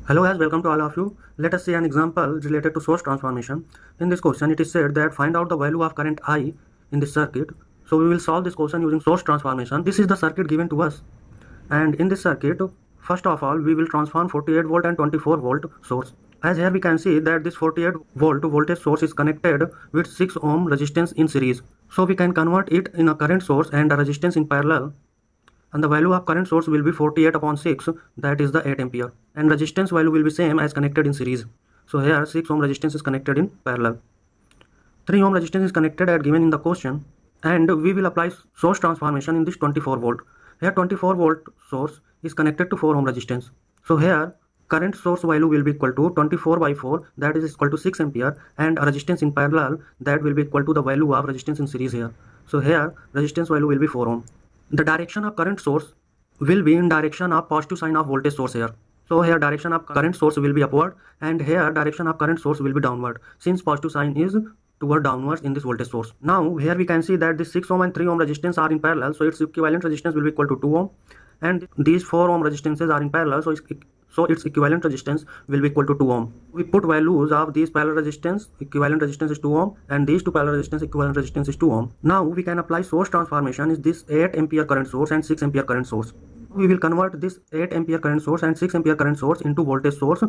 Hello guys, welcome to all of you. Let us see an example related to source transformation. In this question, it is said that find out the value of current I in this circuit. So we will solve this question using source transformation. This is the circuit given to us. And in this circuit, first of all, we will transform 48 volt and 24 volt source. As here we can see that this 48 volt voltage source is connected with 6 ohm resistance in series. So we can convert it in a current source and a resistance in parallel. And the value of current source will be 48 upon 6, that is the 8 ampere, and resistance value will be same as connected in series. So here 6 ohm resistance is connected in parallel, 3 ohm resistance is connected as given in the question, and we will apply source transformation in this 24 volt. Here 24 volt source is connected to 4 ohm resistance. So here current source value will be equal to 24 by 4, that is equal to 6 ampere, and a resistance in parallel, that will be equal to the value of resistance in series here. So here resistance value will be 4 ohm. The direction of current source will be in direction of positive sign of voltage source here. So here direction of current source will be upward, and here direction of current source will be downward, since positive sign is toward downwards in this voltage source. Now here we can see that this 6 ohm and 3 ohm resistance are in parallel, so its equivalent resistance will be equal to 2 ohm, and these 4 ohm resistances are in parallel, so its equivalent resistance will be equal to 2 ohm. We put values of these parallel resistance, equivalent resistance is 2 ohm, and these two parallel resistance, equivalent resistance is 2 ohm. Now we can apply source transformation is this 8 ampere current source and 6 ampere current source. We will convert this 8 ampere current source and 6 ampere current source into voltage source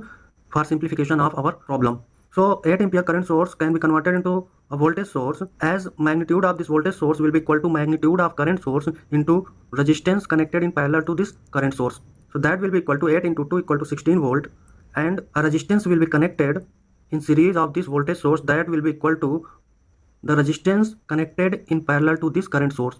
for simplification of our problem. So 8 ampere current source can be converted into a voltage source, as magnitude of this voltage source will be equal to magnitude of current source into resistance connected in parallel to this current source. So that will be equal to 8 into 2 equal to 16 volt, and a resistance will be connected in series of this voltage source, that will be equal to the resistance connected in parallel to this current source.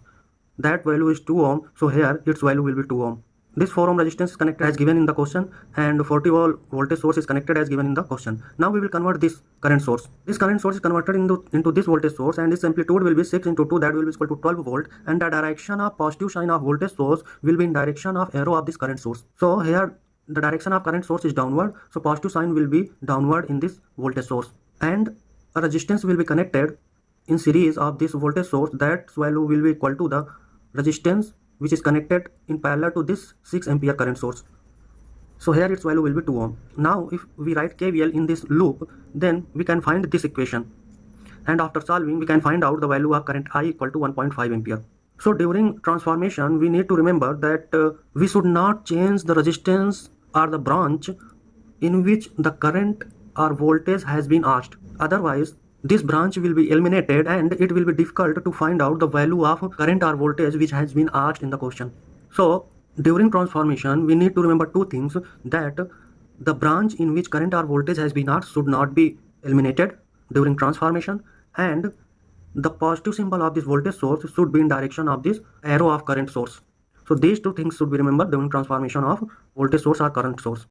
That value is 2 ohm, so here its value will be 2 ohm. This 4 ohm resistance is connected as given in the question, and 40 volt voltage source is connected as given in the question. Now we will convert this current source. This current source is converted into this voltage source, and its amplitude will be 6 into 2, that will be equal to 12 volt, and the direction of positive sign of voltage source will be in direction of arrow of this current source. So here the direction of current source is downward, so positive sign will be downward in this voltage source, and a resistance will be connected in series of this voltage source, that value will be equal to the resistance which is connected in parallel to this 6 ampere current source. So here its value will be 2 ohm. Now if we write KVL in this loop, then we can find this equation, and after solving we can find out the value of current I equal to 1.5 ampere. So during transformation we need to remember that we should not change the resistance or the branch in which the current or voltage has been asked. Otherwise this branch will be eliminated, and it will be difficult to find out the value of current or voltage which has been asked in the question. So during transformation we need to remember two things, that the branch in which current or voltage has been asked should not be eliminated during transformation, and the positive symbol of this voltage source should be in direction of this arrow of current source. So these two things should be remembered during transformation of voltage source or current source.